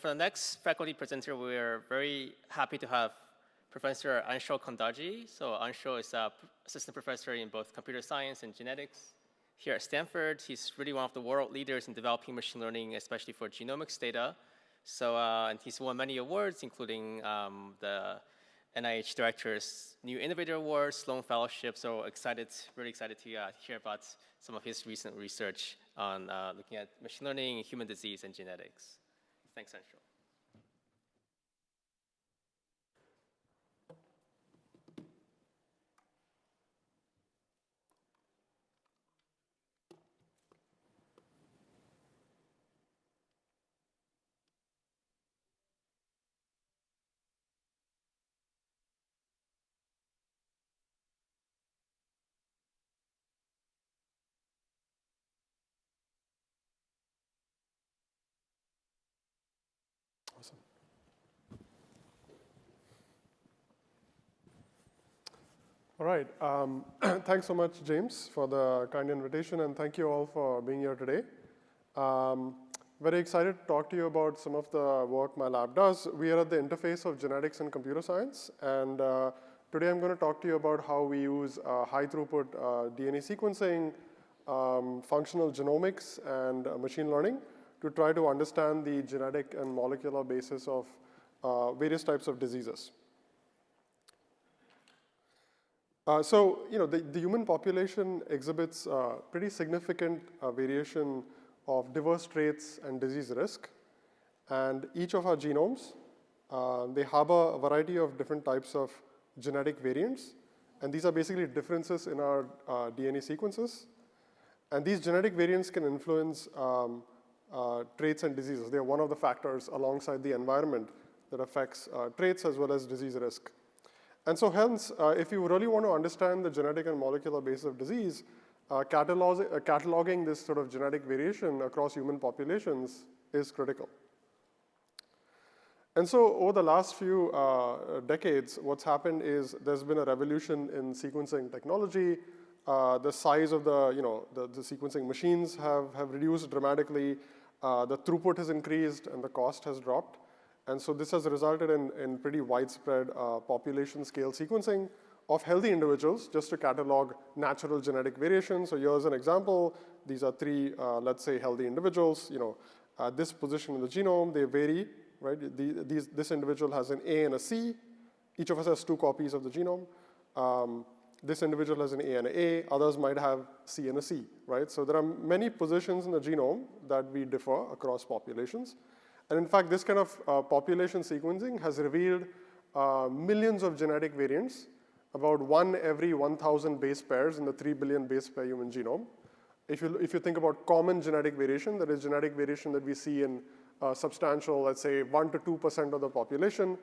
For the next faculty presenter, we're very happy to have Professor Anshul Kundaje. So Anshul is an assistant professor in both computer science and genetics here at Stanford. He's really one of the world leaders in developing machine learning, especially for genomics data. So, and he's won many awards, including the NIH Director's New Innovator Award, Sloan Fellowship. So really excited to hear about some of his recent research on looking at machine learning, human disease, and genetics. Thanks, Anshul. Awesome. All right. Thanks so much, James, for the kind invitation, and thank you all for being here today. Very excited to talk to you about some of the work my lab does. We are at the interface of genetics and computer science, and today I'm going to talk to you about how we use high-throughput DNA sequencing, functional genomics, and machine learning to try to understand the genetic and molecular basis of various types of diseases. So, the human population exhibits pretty significant variation of diverse traits and disease risk. And each of our genomes, they harbor a variety of different types of genetic variants. And these are basically differences in our DNA sequences. And these genetic variants can influence traits and diseases. They are one of the factors alongside the environment that affects traits as well as disease risk. And so hence, if you really want to understand the genetic and molecular basis of disease, cataloging this sort of genetic variation across human populations is critical. And so over the last few decades, what's happened is there's been a revolution in sequencing technology. The size of the sequencing machines have reduced dramatically. The throughput has increased and the cost has dropped. And so this has resulted in pretty widespread population scale sequencing of healthy individuals just to catalog natural genetic variation. So here's an example. These are three, let's say, healthy individuals. At this position in the genome, they vary, right? This individual has an A and a C. Each of us has 2 copies of the genome. This individual has an A and an A. Others might have C and a C, right? So there are many positions in the genome that we differ across populations. And in fact, this kind of population sequencing has revealed millions of genetic variants, about 1 every 1,000 base pairs in the 3 billion base pair human genome. If you think about common genetic variation, that is genetic variation that we see in substantial, let's say 1 to 2% of the population.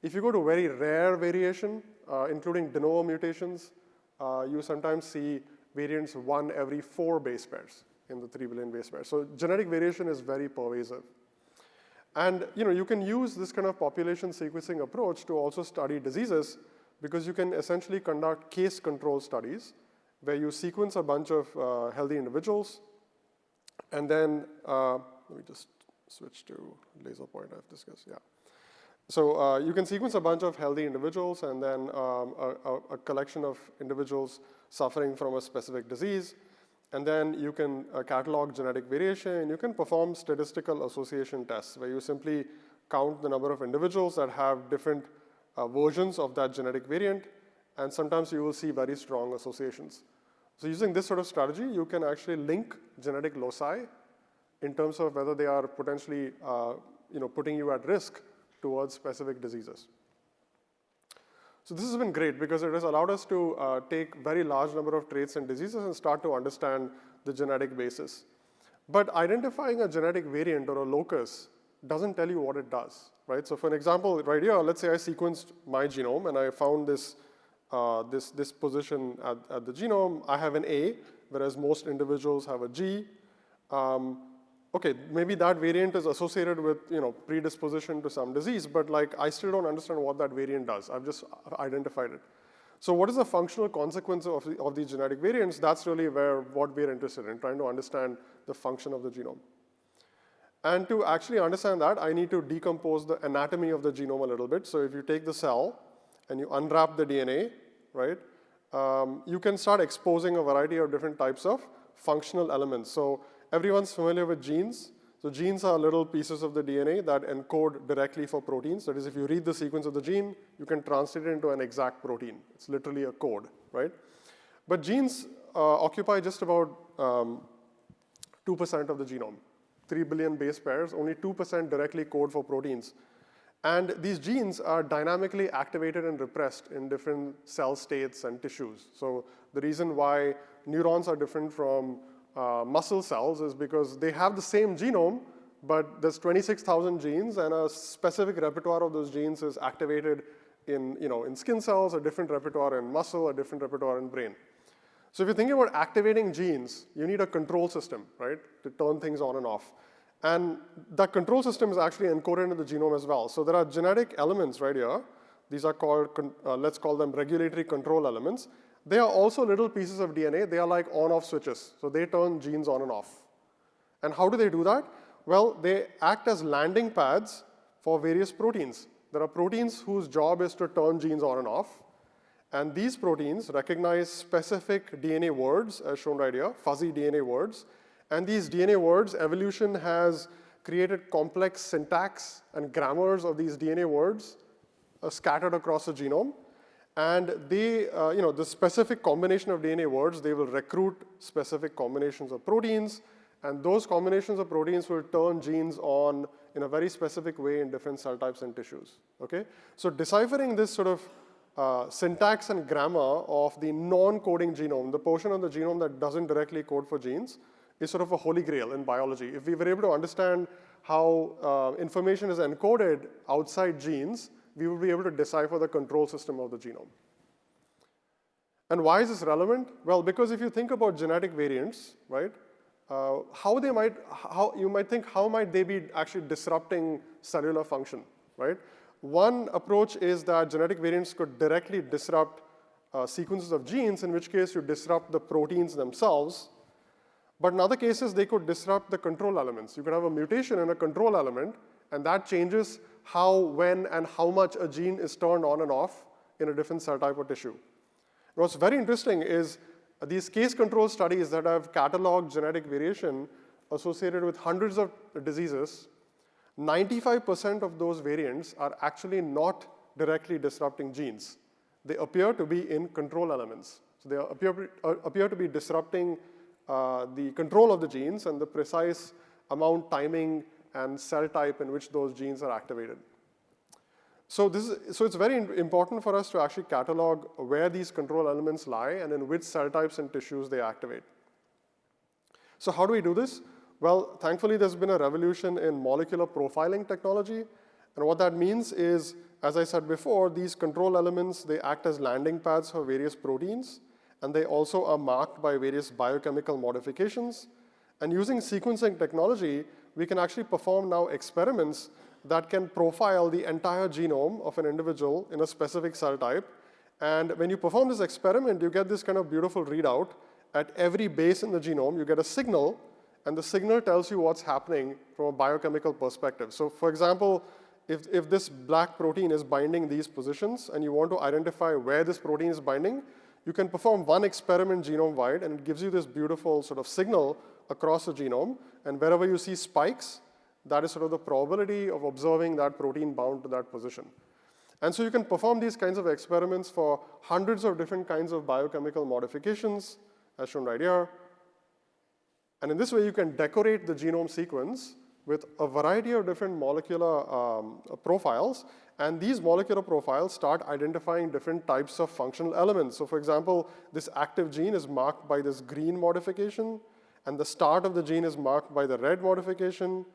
If you go to very rare variation, including de novo mutations, you sometimes see variants 1 every 4 base pairs in the 3 billion base pairs. So genetic variation is very pervasive. And you can use this kind of population sequencing approach to also study diseases because you can essentially conduct case control studies where you sequence a bunch of healthy individuals. And then, let me just switch to laser point I've discussed, yeah. So you can sequence a bunch of healthy individuals and then a collection of individuals suffering from a specific disease. And then you can catalog genetic variation. You can perform statistical association tests where you simply count the number of individuals that have different versions of that genetic variant. And sometimes you will see very strong associations. So using this sort of strategy, you can actually link genetic loci in terms of whether they are potentially putting you at risk towards specific diseases. So this has been great because it has allowed us to take very large number of traits and diseases and start to understand the genetic basis. But identifying a genetic variant or a locus doesn't tell you what it does, right? So for an example, right here, let's say I sequenced my genome and I found this position at the genome. I have an A, whereas most individuals have a G. Okay, maybe that variant is associated with predisposition to some disease, but I still don't understand what that variant does. I've just identified it. So what is the functional consequence of these genetic variants? That's really what we're interested in, trying to understand the function of the genome. And to actually understand that, I need to decompose the anatomy of the genome a little bit. So if you take the cell and you unwrap the DNA, right, you can start exposing a variety of different types of functional elements. So everyone's familiar with genes. So genes are little pieces of the DNA that encode directly for proteins. That is, if you read the sequence of the gene, you can translate it into an exact protein. It's literally a code, right? But genes occupy just about 2% of the genome. 3 billion base pairs, only 2% directly code for proteins. And these genes are dynamically activated and repressed in different cell states and tissues. So the reason why neurons are different from muscle cells is because they have the same genome, but there's 26,000 genes, and a specific repertoire of those genes is activated in skin cells, a different repertoire in muscle, a different repertoire in brain. So if you're thinking about activating genes, you need a control system, right, to turn things on and off. And that control system is actually encoded into the genome as well. So there are genetic elements right here. These are called, let's call them regulatory control elements. They are also little pieces of DNA. They are like on-off switches. So they turn genes on and off. And how do they do that? Well, they act as landing pads for various proteins. There are proteins whose job is to turn genes on and off. And these proteins recognize specific DNA words, as shown right here, fuzzy DNA words. And these DNA words, evolution has created complex syntax and grammars of these DNA words scattered across the genome. And they, the specific combination of DNA words, they will recruit specific combinations of proteins. And those combinations of proteins will turn genes on in a very specific way in different cell types and tissues. Okay? So deciphering this sort of syntax and grammar of the non-coding genome, the portion of the genome that doesn't directly code for genes, is sort of a holy grail in biology. If we were able to understand how information is encoded outside genes, we would be able to decipher the control system of the genome. And why is this relevant? Well, because if you think about genetic variants, right, you might think, how might they be actually disrupting cellular function, right? One approach is that genetic variants could directly disrupt sequences of genes, in which case you disrupt the proteins themselves. But in other cases, they could disrupt the control elements. You could have a mutation in a control element, and that changes how, when, and how much a gene is turned on and off in a different cell type or tissue. And what's very interesting is these case control studies that have cataloged genetic variation associated with hundreds of diseases, 95% of those variants are actually not directly disrupting genes. They appear to be in control elements. So they appear to be disrupting the control of the genes and the precise amount, timing, and cell type in which those genes are activated. So it's very important for us to actually catalog where these control elements lie and in which cell types and tissues they activate. So how do we do this? Well, thankfully, there's been a revolution in molecular profiling technology. And what that means is, as I said before, these control elements, they act as landing pads for various proteins. And they also are marked by various biochemical modifications. And using sequencing technology, we can actually perform now experiments that can profile the entire genome of an individual in a specific cell type. And when you perform this experiment, you get this kind of beautiful readout. At every base in the genome, you get a signal, and the signal tells you what's happening from a biochemical perspective. So for example, if this black protein is binding these positions, and you want to identify where this protein is binding, you can perform one experiment genome-wide, and it gives you this beautiful sort of signal across the genome. And wherever you see spikes, that is sort of the probability of observing that protein bound to that position. And so you can perform these kinds of experiments for hundreds of different kinds of biochemical modifications, as shown right here. And in this way, you can decorate the genome sequence with a variety of different molecular profiles. And these molecular profiles start identifying different types of functional elements. So for example, this active gene is marked by this green modification, and the start of the gene is marked by the red modification.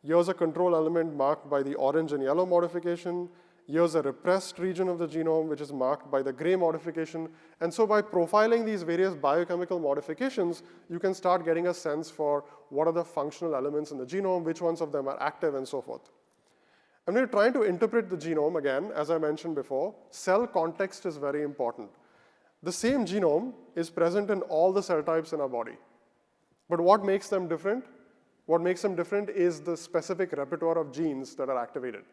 Here's a control element marked by the orange and yellow modification. Here's a repressed region of the genome, which is marked by the gray modification. And so by profiling these various biochemical modifications, you can start getting a sense for what are the functional elements in the genome, which ones of them are active, and so forth. And when you're trying to interpret the genome, again, as I mentioned before, cell context is very important. The same genome is present in all the cell types in our body. But what makes them different? What makes them different is the specific repertoire of genes that are activated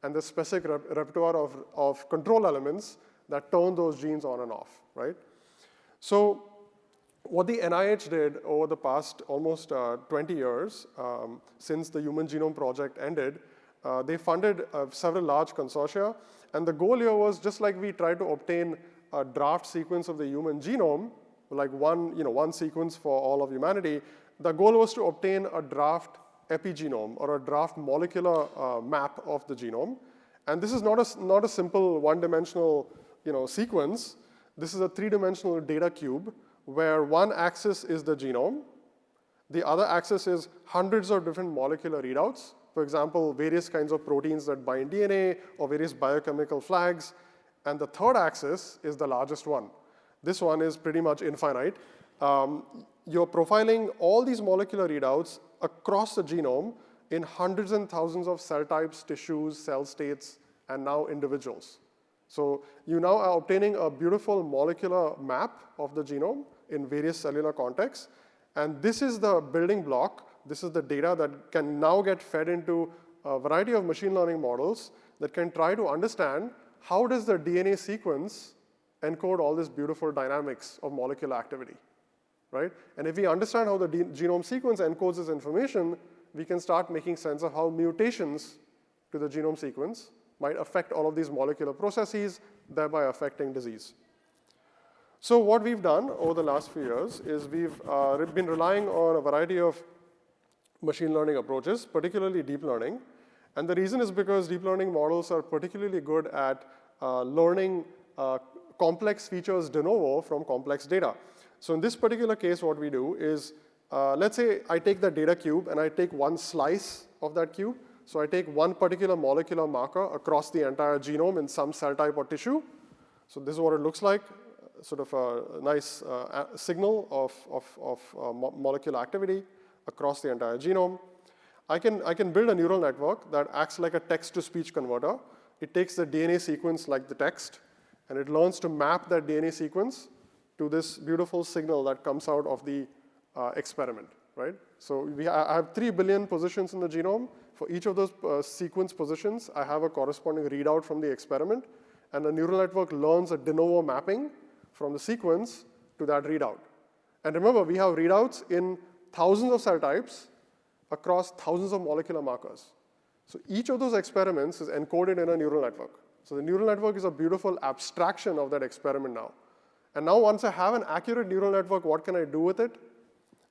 and the specific repertoire of control elements that turn those genes on and off, right? So what the NIH did over the past almost 20 years, since the Human Genome Project ended, they funded several large consortia. And the goal here was, just like we tried to obtain a draft sequence of the human genome, like one sequence for all of humanity, the goal was to obtain a draft epigenome or a draft molecular map of the genome. And this is not a simple one-dimensional sequence. This is a three-dimensional data cube where one axis is the genome. The other axis is hundreds of different molecular readouts. For example, various kinds of proteins that bind DNA or various biochemical flags. And the third axis is the largest one. This one is pretty much infinite. You're profiling all these molecular readouts across the genome in hundreds and thousands of cell types, tissues, cell states, and now individuals. So you now are obtaining a beautiful molecular map of the genome in various cellular contexts. And this is the building block. This is the data that can now get fed into a variety of machine learning models that can try to understand how does the DNA sequence encode all this beautiful dynamics of molecular activity, right? And if we understand how the genome sequence encodes this information, we can start making sense of how mutations to the genome sequence might affect all of these molecular processes, thereby affecting disease. So what we've done over the last few years is we've been relying on a variety of machine learning approaches, particularly deep learning. And the reason is because deep learning models are particularly good at learning complex features de novo from complex data. So in this particular case, what we do is, let's say I take the data cube and I take one slice of that cube. So I take one particular molecular marker across the entire genome in some cell type or tissue. So this is what it looks like, sort of a nice signal of molecular activity across the entire genome. I can build a neural network that acts like a text-to-speech converter. It takes the DNA sequence like the text, and it learns to map that DNA sequence to this beautiful signal that comes out of the experiment, right? So I have 3 billion positions in the genome. For each of those sequence positions, I have a corresponding readout from the experiment, and the neural network learns a de novo mapping from the sequence to that readout. And remember, we have readouts in thousands of cell types across thousands of molecular markers. So each of those experiments is encoded in a neural network. So the neural network is a beautiful abstraction of that experiment now. And now once I have an accurate neural network, what can I do with it?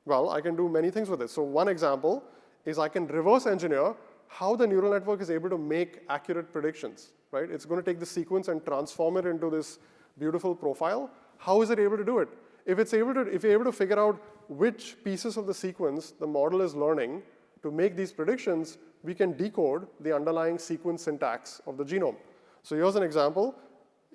Well, I can do many things with it. So one example is I can reverse engineer how the neural network is able to make accurate predictions, right? It's going to take the sequence and transform it into this beautiful profile. How is it able to do it? If you're able to figure out which pieces of the sequence the model is learning to make these predictions, we can decode the underlying sequence syntax of the genome. So here's an example.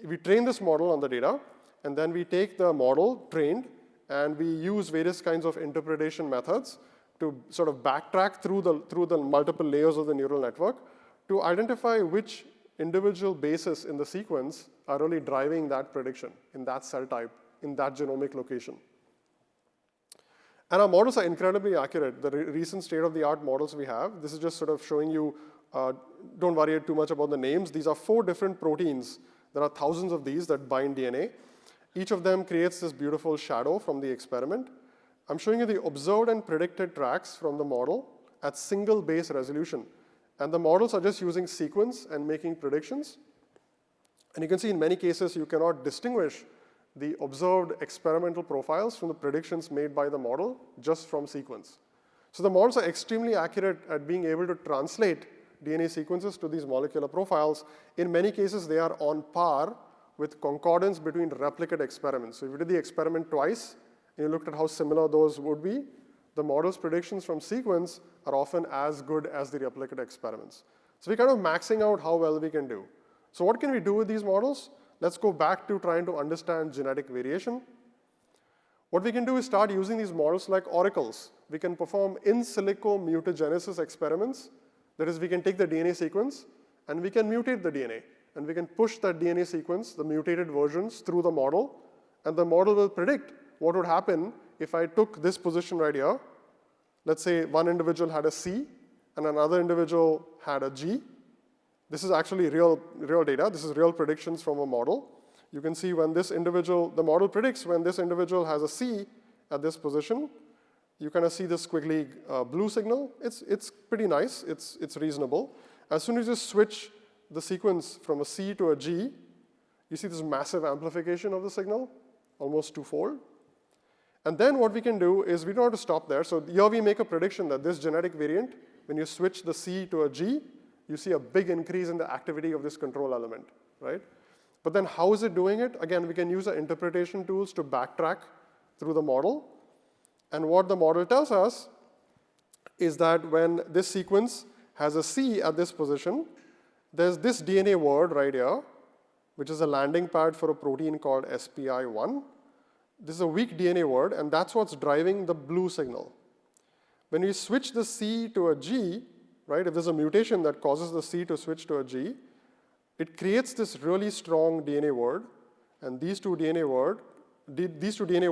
We train this model on the data, and then we take the model trained, and we use various kinds of interpretation methods to sort of backtrack through the multiple layers of the neural network to identify which individual bases in the sequence are really driving that prediction in that cell type, in that genomic location. And our models are incredibly accurate. The recent state-of-the-art models we have, this is just sort of showing you, don't worry too much about the names. These are 4 different proteins. There are thousands of these that bind DNA. Each of them creates this beautiful shadow from the experiment. I'm showing you the observed and predicted tracks from the model at single base resolution. And the models are just using sequence and making predictions. And you can see in many cases, you cannot distinguish the observed experimental profiles from the predictions made by the model just from sequence. So the models are extremely accurate at being able to translate DNA sequences to these molecular profiles. In many cases, they are on par with concordance between replicate experiments. So if you did the experiment twice, and you looked at how similar those would be, the model's predictions from sequence are often as good as the replicate experiments. So we're kind of maxing out how well we can do. So what can we do with these models? Let's go back to trying to understand genetic variation. What we can do is start using these models like oracles. We can perform in silico mutagenesis experiments. That is, we can take the DNA sequence, and we can mutate the DNA. And we can push that DNA sequence, the mutated versions, through the model. And the model will predict what would happen if I took this position right here, let's say one individual had a C and another individual had a G. This is actually real data. This is real predictions from a model. You can see when this individual, the model predicts when this individual has a C at this position. You kind of see this squiggly blue signal. It's pretty nice. It's reasonable. As soon as you switch the sequence from a C to a G, you see this massive amplification of the signal, almost twofold. And then what we can do is we don't have to stop there. So here we make a prediction that this genetic variant, when you switch the C to a G, you see a big increase in the activity of this control element, right? But then how is it doing it? Again, we can use our interpretation tools to backtrack through the model. And what the model tells us is that when this sequence has a C at this position, there's this DNA word right here, which is a landing pad for a protein called SPI1. This is a weak DNA word, and that's what's driving the blue signal. When we switch the C to a G, right, if there's a mutation that causes the C to switch to a G, it creates this really strong DNA word, and these two DNA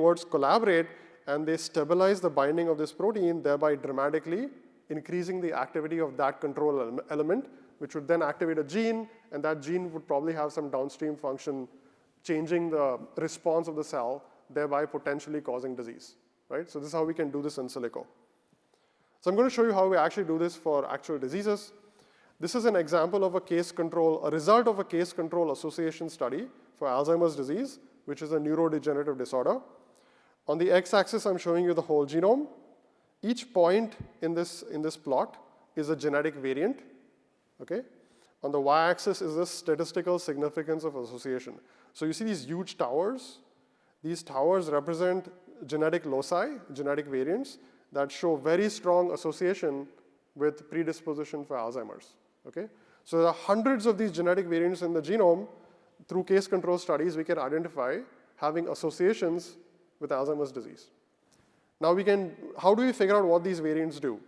words collaborate, and they stabilize the binding of this protein, thereby dramatically increasing the activity of that control element, which would then activate a gene, and that gene would probably have some downstream function changing the response of the cell, thereby potentially causing disease, right? So this is how we can do this in silico. So I'm going to show you how we actually do this for actual diseases. This is an example of a result of a case control association study for Alzheimer's disease, which is a neurodegenerative disorder. On the x-axis, I'm showing you the whole genome. Each point in this plot is a genetic variant, okay? On the y-axis is the statistical significance of association. So you see these huge towers. These towers represent genetic loci, genetic variants, that show very strong association with predisposition for Alzheimer's, okay? So there are hundreds of these genetic variants in the genome. Through case control studies, we can identify having associations with Alzheimer's disease. Now how do we figure out what these variants do?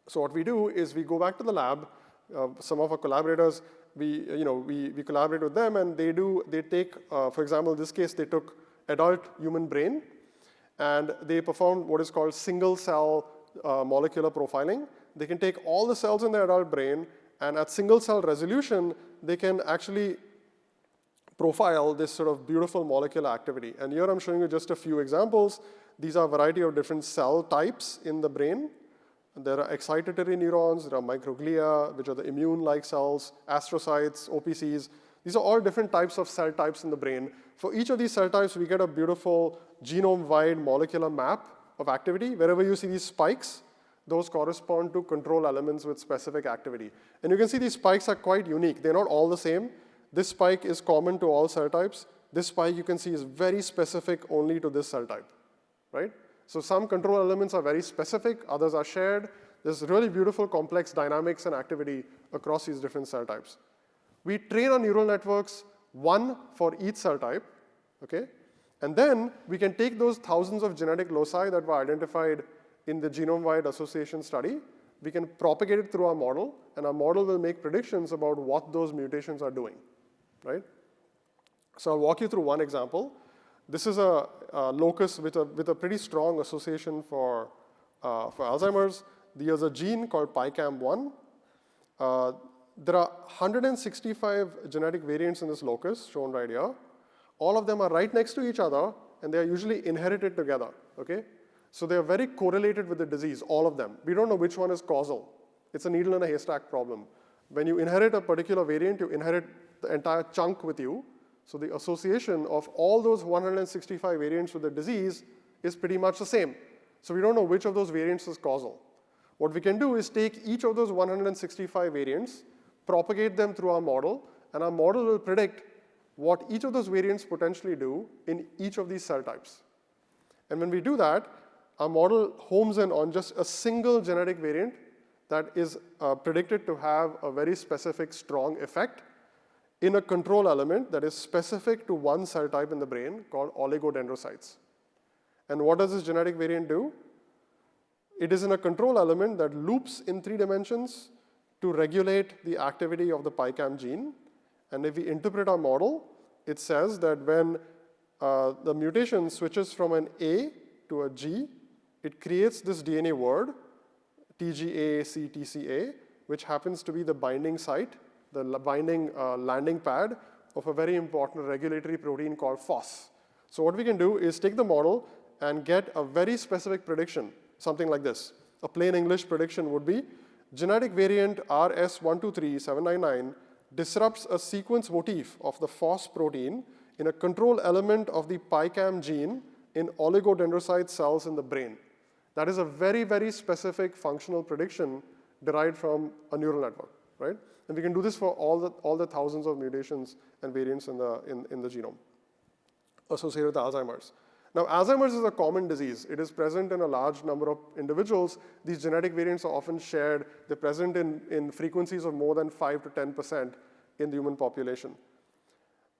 So what we do is we go back to the lab. Some of our collaborators, we collaborate with them, and they take, for example, in this case, they took adult human brain, and they performed what is called single cell molecular profiling. They can take all the cells in the adult brain, and at single cell resolution, they can actually profile this sort of beautiful molecular activity. And here I'm showing you just a few examples. These are a variety of different cell types in the brain. There are excitatory neurons, there are microglia, which are the immune-like cells, astrocytes, OPCs. These are all different types of cell types in the brain. For each of these cell types, we get a beautiful genome-wide molecular map of activity. Wherever you see these spikes, those correspond to control elements with specific activity. And you can see these spikes are quite unique. They're not all the same. This spike is common to all cell types. This spike, you can see, is very specific only to this cell type, right? So some control elements are very specific, others are shared. There's really beautiful complex dynamics and activity across these different cell types. We train our neural networks, one for each cell type, okay? And then we can take those thousands of genetic loci that were identified in the genome-wide association study, we can propagate it through our model, and our model will make predictions about what those mutations are doing, right? So I'll walk you through one example. This is a locus with a pretty strong association for Alzheimer's. There's a gene called PICAM1. There are 165 genetic variants in this locus, shown right here. All of them are right next to each other, and they are usually inherited together, okay? So they are very correlated with the disease, all of them. We don't know which one is causal. It's a needle in a haystack problem. When you inherit a particular variant, you inherit the entire chunk with you. So the association of all those 165 variants with the disease is pretty much the same. So we don't know which of those variants is causal. What we can do is take each of those 165 variants, propagate them through our model, and our model will predict what each of those variants potentially do in each of these cell types. And when we do that, our model homes in on just a single genetic variant that is predicted to have a very specific, strong effect in a control element that is specific to one cell type in the brain called oligodendrocytes. And what does this genetic variant do? It is in a control element that loops in 3 dimensions to regulate the activity of the PICAM gene. And if we interpret our model, it says that when the mutation switches from an A to a G, it creates this DNA word, TGA-CTCA, which happens to be the binding site, the binding landing pad of a very important regulatory protein called FOS. So what we can do is take the model and get a very specific prediction, something like this. A plain English prediction would be, genetic variant RS123799 disrupts a sequence motif of the FOS protein in a control element of the PICAM gene in oligodendrocyte cells in the brain. That is a very, very specific functional prediction derived from a neural network, right? And we can do this for all the thousands of mutations and variants in the genome associated with Alzheimer's. Now, Alzheimer's is a common disease. It is present in a large number of individuals. These genetic variants are often shared. They're present in frequencies of more than 5 to 10% in the human population.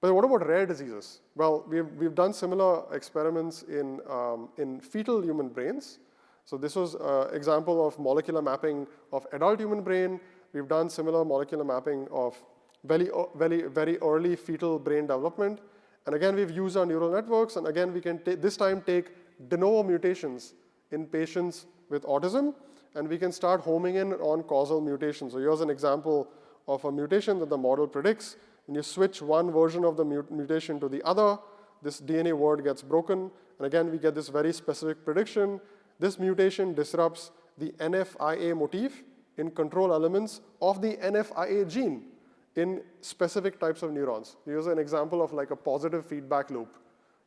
But what about rare diseases? Well, we've done similar experiments in fetal human brains. So this was an example of molecular mapping of adult human brain. We've done similar molecular mapping of very early fetal brain development. And again, we've used our neural networks. And again, we can this time take de novo mutations in patients with autism. And we can start homing in on causal mutations. So here's an example of a mutation that the model predicts. When you switch one version of the mutation to the other, this DNA word gets broken. And again, we get this very specific prediction. This mutation disrupts the NFIA motif in control elements of the NFIA gene in specific types of neurons. Here's an example of like a positive feedback loop.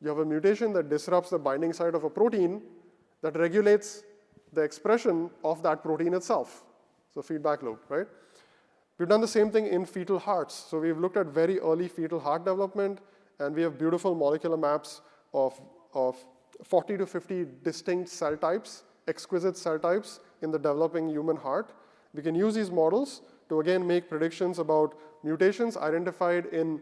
You have a mutation that disrupts the binding site of a protein that regulates the expression of that protein itself. So feedback loop, right? We've done the same thing in fetal hearts. So we've looked at very early fetal heart development, and we have beautiful molecular maps of 40 to 50 distinct cell types, exquisite cell types in the developing human heart. We can use these models to, again, make predictions about mutations identified in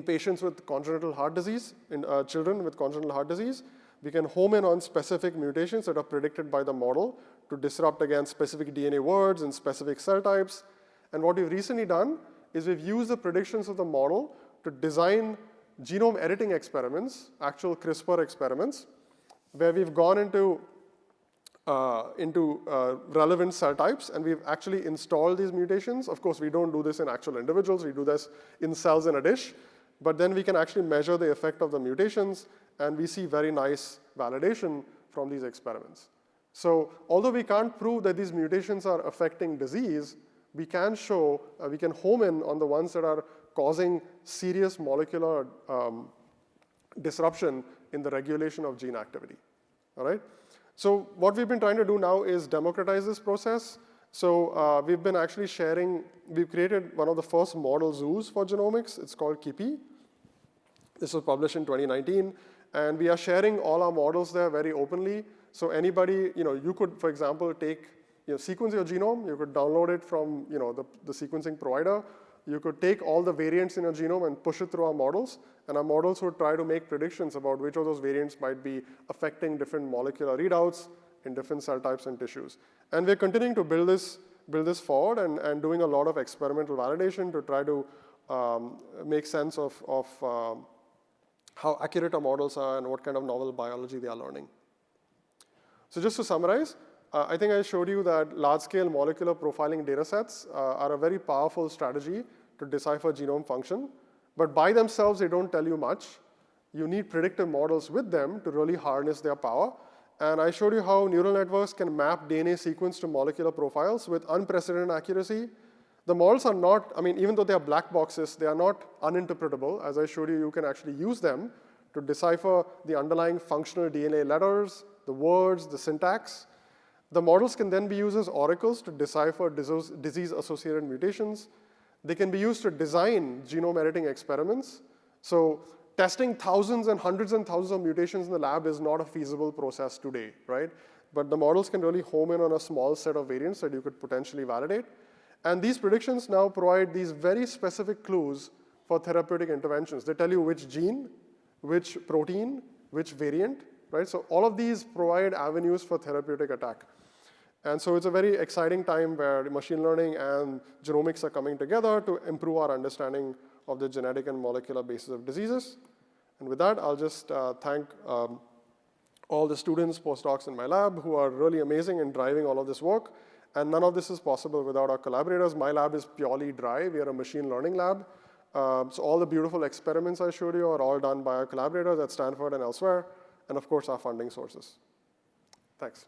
patients with congenital heart disease, in children with congenital heart disease. We can home in on specific mutations that are predicted by the model to disrupt, again, specific DNA words and specific cell types. And what we've recently done is we've used the predictions of the model to design genome editing experiments, actual CRISPR experiments, where we've gone into relevant cell types, and we've actually installed these mutations. Of course, we don't do this in actual individuals. We do this in cells in a dish. But then we can actually measure the effect of the mutations, and we see very nice validation from these experiments. So although we can't prove that these mutations are affecting disease, we can show, we can home in on the ones that are causing serious molecular disruption in the regulation of gene activity, all right? So what we've been trying to do now is democratize this process. So we've been actually sharing, we've created one of the first model zoos for genomics. It's called KIPI. This was published in 2019. And we are sharing all our models there very openly. So anybody, you could, for example, sequence your genome. You could download it from the sequencing provider. You could take all the variants in your genome and push it through our models. And our models would try to make predictions about which of those variants might be affecting different molecular readouts in different cell types and tissues. And we're continuing to build this forward and doing a lot of experimental validation to try to make sense of how accurate our models are and what kind of novel biology they are learning. So just to summarize, I think I showed you that large-scale molecular profiling datasets are a very powerful strategy to decipher genome function. But by themselves, they don't tell you much. You need predictive models with them to really harness their power. And I showed you how neural networks can map DNA sequence to molecular profiles with unprecedented accuracy. The models are not, even though they are black boxes, they are not uninterpretable. As I showed you, you can actually use them to decipher the underlying functional DNA letters, the words, the syntax. The models can then be used as oracles to decipher disease-associated mutations. They can be used to design genome editing experiments. So testing thousands and hundreds and thousands of mutations in the lab is not a feasible process today, right? But the models can really home in on a small set of variants that you could potentially validate. And these predictions now provide these very specific clues for therapeutic interventions. They tell you which gene, which protein, which variant, right? So all of these provide avenues for therapeutic attack. And so it's a very exciting time where machine learning and genomics are coming together to improve our understanding of the genetic and molecular basis of diseases. And with that, I'll just thank all all the students, postdocs in my lab who are really amazing in driving all of this work. And none of this is possible without our collaborators. My lab is purely dry. We are a machine learning lab. So all the beautiful experiments I showed you are all done by our collaborators at Stanford and elsewhere, and of course, our funding sources. Thanks.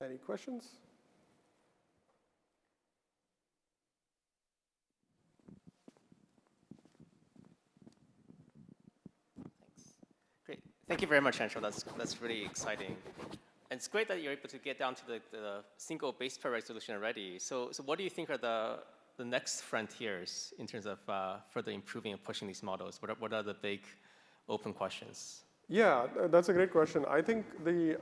Any questions? Great. Thank you very much, Anshul. That's really exciting. And it's great that you're able to get down to the single base pair resolution already. So what do you think are the next frontiers in terms of further improving and pushing these models? What are the big open questions? Yeah, that's a great question. I think the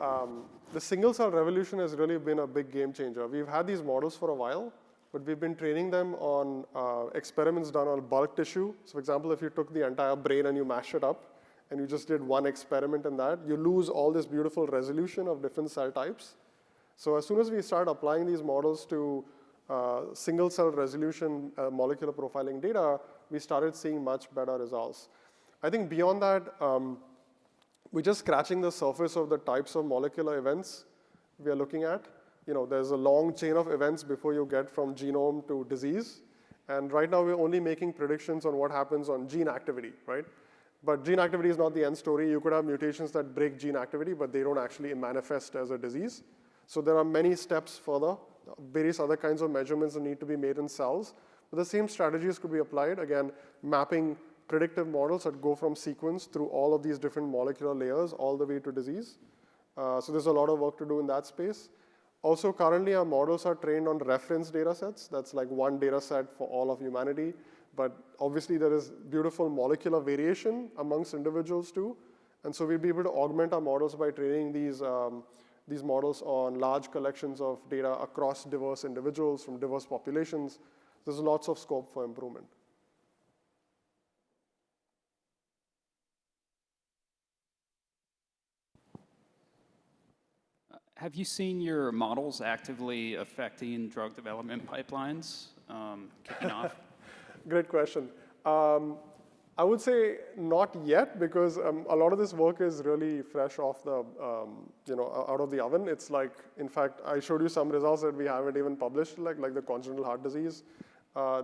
single cell revolution has really been a big game changer. We've had these models for a while, but we've been training them on experiments done on bulk tissue. So for example, if you took the entire brain and you mashed it up, and you just did one experiment in that, you lose all this beautiful resolution of different cell types. So as soon as we start applying these models to single cell resolution molecular profiling data, we started seeing much better results. I think beyond that, we're just scratching the surface of the types of molecular events we are looking at. There's a long chain of events before you get from genome to disease. And right now, we're only making predictions on what happens on gene activity, right? But gene activity is not the end story. You could have mutations that break gene activity, but they don't actually manifest as a disease. So there are many steps further, various other kinds of measurements that need to be made in cells. But the same strategies could be applied, again, mapping predictive models that go from sequence through all of these different molecular layers all the way to disease. So there's a lot of work to do in that space. Also, currently, our models are trained on reference data sets. That's like one data set for all of humanity. But obviously, there is beautiful molecular variation amongst individuals, too. And so we'll be able to augment our models by training these models on large collections of data across diverse individuals from diverse populations. There's lots of scope for improvement. Have you seen your models actively affecting drug development pipelines kicking off? Great question. I would say not yet, because a lot of this work is really fresh off the, out of the oven. It's like, in fact, I showed you some results that we haven't even published, like the congenital heart disease.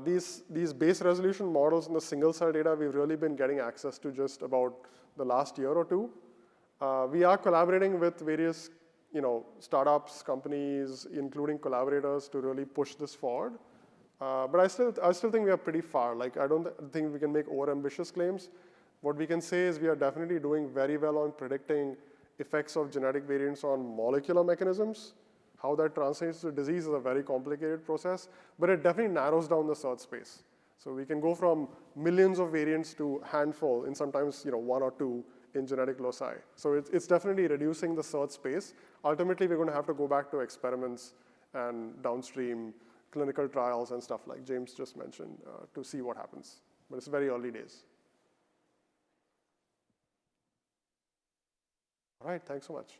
These base resolution models in the single cell data, we've really been getting access to just about the last year or two. We are collaborating with various startups, companies, including collaborators, to really push this forward. But I still think we are pretty far. Like, I don't think we can make overambitious claims. What we can say is we are definitely doing very well on predicting effects of genetic variants on molecular mechanisms. How that translates to disease is a very complicated process, but it definitely narrows down the search space. So we can go from millions of variants to handful, and sometimes one or two in genetic loci. So it's definitely reducing the search space. Ultimately, we're going to have to go back to experiments and downstream clinical trials and stuff like James just mentioned to see what happens. But it's very early days. All right, thanks so much.